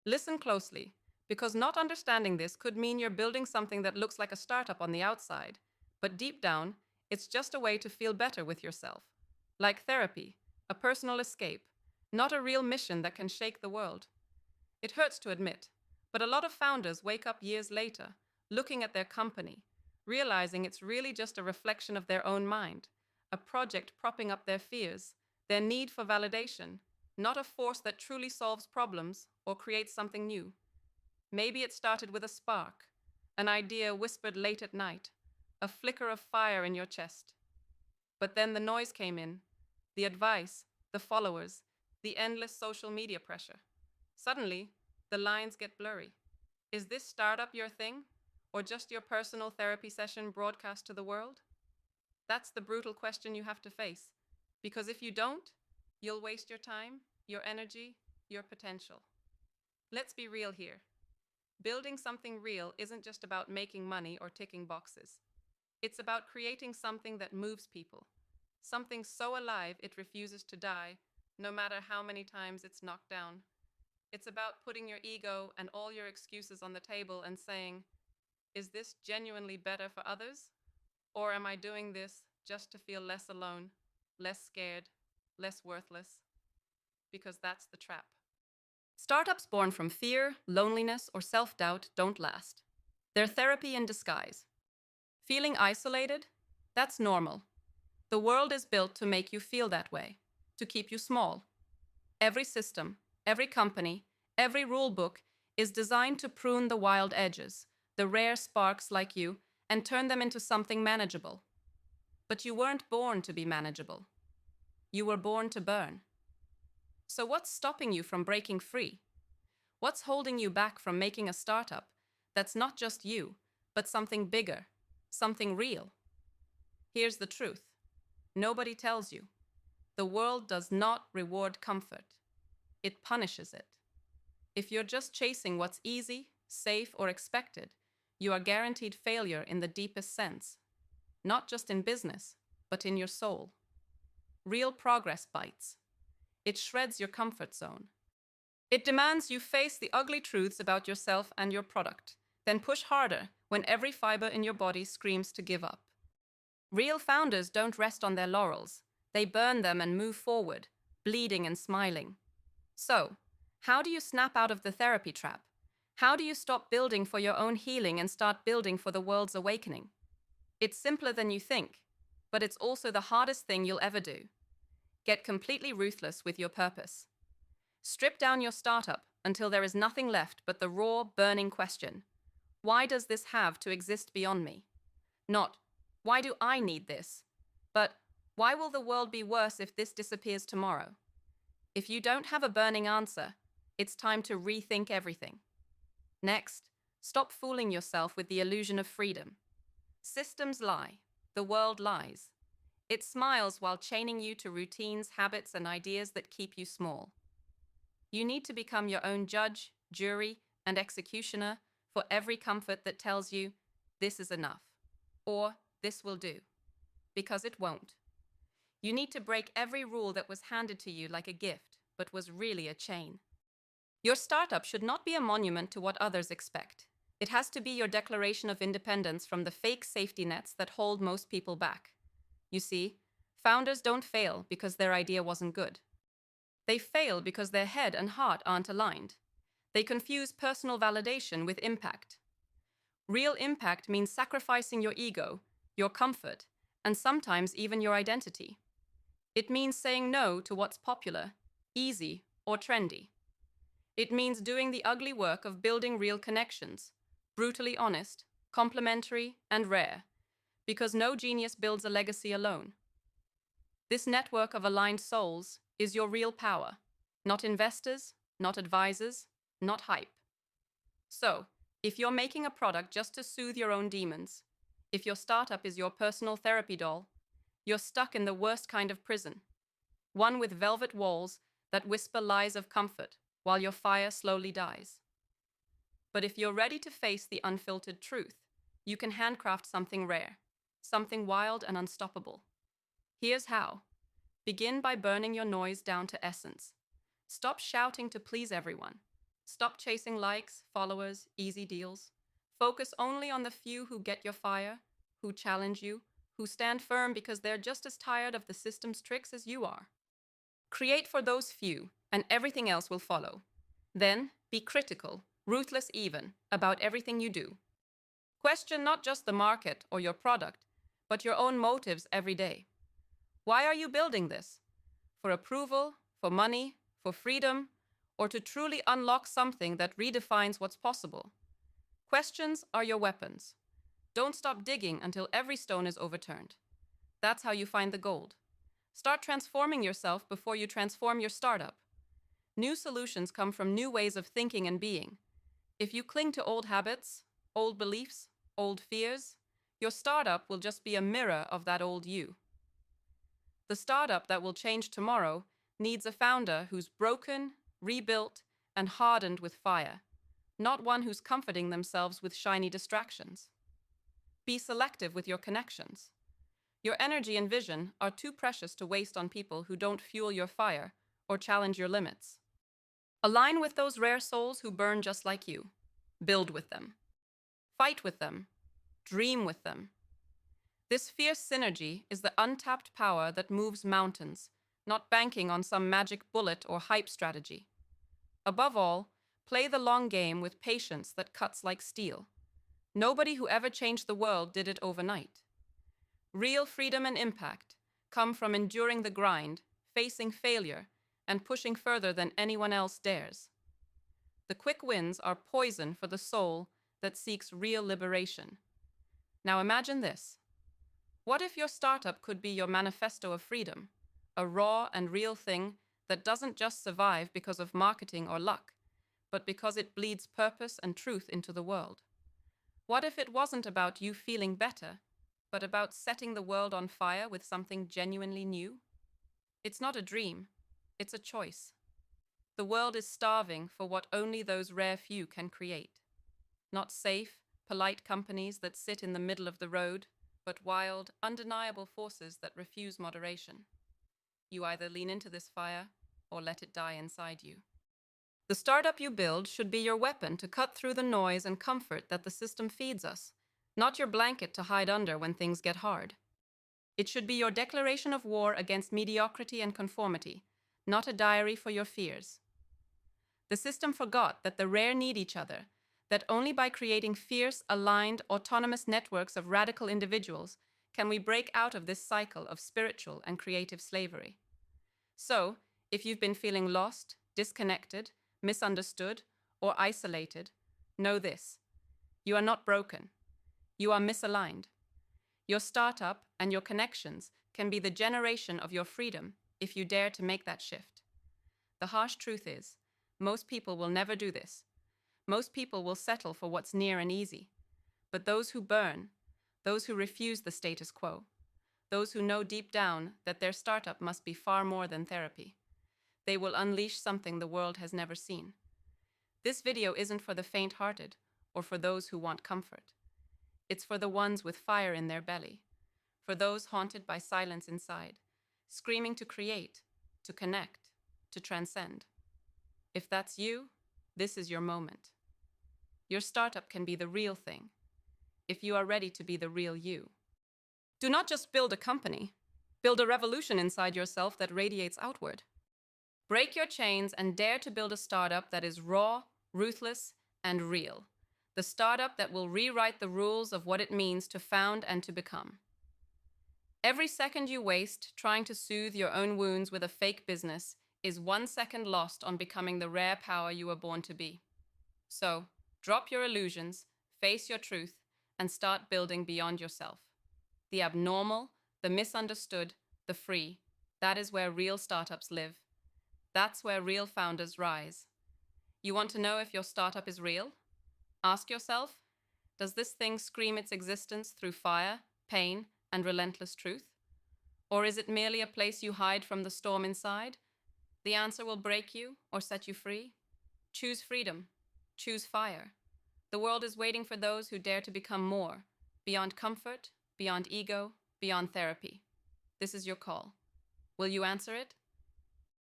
Listen closely, because not understanding this could mean you're building something that looks like a startup on the outside, but deep down, it's just a way to feel better with yourself. Like therapy, a personal escape, not a real mission that can shake the world. It hurts to admit, but a lot of founders wake up years later, looking at their company, realizing it's really just a reflection of their own mind, a project propping up their fears, their need for validation, not a force that truly solves problems or creates something new. Maybe it started with a spark, an idea whispered late at night, a flicker of fire in your chest. But then the noise came in, the advice, the followers, the endless social media pressure. Suddenly, the lines get blurry. Is this startup your thing, or just your personal therapy session broadcast to the world? That's the brutal question you have to face, because if you don't, you'll waste your time, your energy, your potential. Let's be real here. Building something real isn't just about making money or ticking boxes. It's about creating something that moves people, something so alive it refuses to die, no matter how many times it's knocked down. It's about putting your ego and all your excuses on the table and saying, is this genuinely better for others? Or am I doing this just to feel less alone, less scared, less worthless? Because that's the trap. Startups born from fear, loneliness, or self-doubt don't last. They're therapy in disguise. Feeling isolated? That's normal. The world is built to make you feel that way, to keep you small. Every system, every company, every rule book is designed to prune the wild edges, the rare sparks like you, and turn them into something manageable. But you weren't born to be manageable. You were born to burn. So what's stopping you from breaking free? What's holding you back from making a startup that's not just you, but something bigger, something real? Here's the truth. Nobody tells you. The world does not reward comfort. It punishes it. If you're just chasing what's easy, safe, or expected, you are guaranteed failure in the deepest sense. Not just in business, but in your soul. Real progress bites. It shreds your comfort zone. It demands you face the ugly truths about yourself and your product, then push harder when every fiber in your body screams to give up. Real founders don't rest on their laurels. They burn them and move forward, bleeding and smiling. So, how do you snap out of the therapy trap? How do you stop building for your own healing and start building for the world's awakening? It's simpler than you think, but it's also the hardest thing you'll ever do. Get completely ruthless with your purpose. Strip down your startup until there is nothing left but the raw, burning question. Why does this have to exist beyond me? Not, why do I need this? But, why will the world be worse if this disappears tomorrow? If you don't have a burning answer, it's time to rethink everything. Next, stop fooling yourself with the illusion of freedom. Systems lie. The world lies. It smiles while chaining you to routines, habits, and ideas that keep you small. You need to become your own judge, jury, and executioner for every comfort that tells you, this is enough, or this will do, because it won't. You need to break every rule that was handed to you like a gift, but was really a chain. Your startup should not be a monument to what others expect. It has to be your declaration of independence from the fake safety nets that hold most people back. You see, founders don't fail because their idea wasn't good. They fail because their head and heart aren't aligned. They confuse personal validation with impact. Real impact means sacrificing your ego, your comfort, and sometimes even your identity. It means saying no to what's popular, easy, or trendy. It means doing the ugly work of building real connections, brutally honest, complementary, and rare, because no genius builds a legacy alone. This network of aligned souls is your real power, not investors, not advisors, not hype. So, if you're making a product just to soothe your own demons, if your startup is your personal therapy doll, you're stuck in the worst kind of prison, one with velvet walls that whisper lies of comfort while your fire slowly dies. But if you're ready to face the unfiltered truth, you can handcraft something rare, something wild and unstoppable. Here's how. Begin by burning your noise down to essence. Stop shouting to please everyone. Stop chasing likes, followers, easy deals. Focus only on the few who get your fire, who challenge you, who stand firm because they're just as tired of the system's tricks as you are. Create for those few, and everything else will follow. Then, be critical, ruthless even, about everything you do. Question not just the market or your product, but your own motives every day. Why are you building this? For approval, for money, for freedom, or to truly unlock something that redefines what's possible? Questions are your weapons. Don't stop digging until every stone is overturned. That's how you find the gold. Start transforming yourself before you transform your startup. New solutions come from new ways of thinking and being. If you cling to old habits, old beliefs, old fears, your startup will just be a mirror of that old you. The startup that will change tomorrow needs a founder who's broken, rebuilt, and hardened with fire, not one who's comforting themselves with shiny distractions. Be selective with your connections. Your energy and vision are too precious to waste on people who don't fuel your fire or challenge your limits. Align with those rare souls who burn just like you. Build with them. Fight with them. Dream with them. This fierce synergy is the untapped power that moves mountains, not banking on some magic bullet or hype strategy. Above all, play the long game with patience that cuts like steel. Nobody who ever changed the world did it overnight. Real freedom and impact come from enduring the grind, facing failure, and pushing further than anyone else dares. The quick wins are poison for the soul that seeks real liberation. Now imagine this. What if your startup could be your manifesto of freedom, a raw and real thing that doesn't just survive because of marketing or luck, but because it bleeds purpose and truth into the world? What if it wasn't about you feeling better, but about setting the world on fire with something genuinely new? It's not a dream, it's a choice. The world is starving for what only those rare few can create. Not safe, polite companies that sit in the middle of the road, but wild, undeniable forces that refuse moderation. You either lean into this fire or let it die inside you. The startup you build should be your weapon to cut through the noise and comfort that the system feeds us, not your blanket to hide under when things get hard. It should be your declaration of war against mediocrity and conformity, not a diary for your fears. The system forgot that the rare need each other, that only by creating fierce, aligned, autonomous networks of radical individuals can we break out of this cycle of spiritual and creative slavery. So, if you've been feeling lost, disconnected, misunderstood, or isolated, know this: you are not broken. You are misaligned. Your startup and your connections can be the generation of your freedom if you dare to make that shift. The harsh truth is, most people will never do this. Most people will settle for what's near and easy. But those who burn, those who refuse the status quo, those who know deep down that their startup must be far more than therapy, they will unleash something the world has never seen. This video isn't for the faint-hearted or for those who want comfort. It's for the ones with fire in their belly, for those haunted by silence inside, screaming to create, to connect, to transcend. If that's you, this is your moment. Your startup can be the real thing, if you are ready to be the real you. Do not just build a company. Build a revolution inside yourself that radiates outward. Break your chains and dare to build a startup that is raw, ruthless, and real. The startup that will rewrite the rules of what it means to found and to become. Every second you waste trying to soothe your own wounds with a fake business is 1 second lost on becoming the rare power you were born to be. So, drop your illusions, face your truth, and start building beyond yourself. The abnormal, the misunderstood, the free, that is where real startups live. That's where real founders rise. You want to know if your startup is real? Ask yourself, does this thing scream its existence through fire, pain, and relentless truth? Or is it merely a place you hide from the storm inside? The answer will break you or set you free. Choose freedom. Choose fire. The world is waiting for those who dare to become more, beyond comfort, beyond ego, beyond therapy. This is your call. Will you answer it?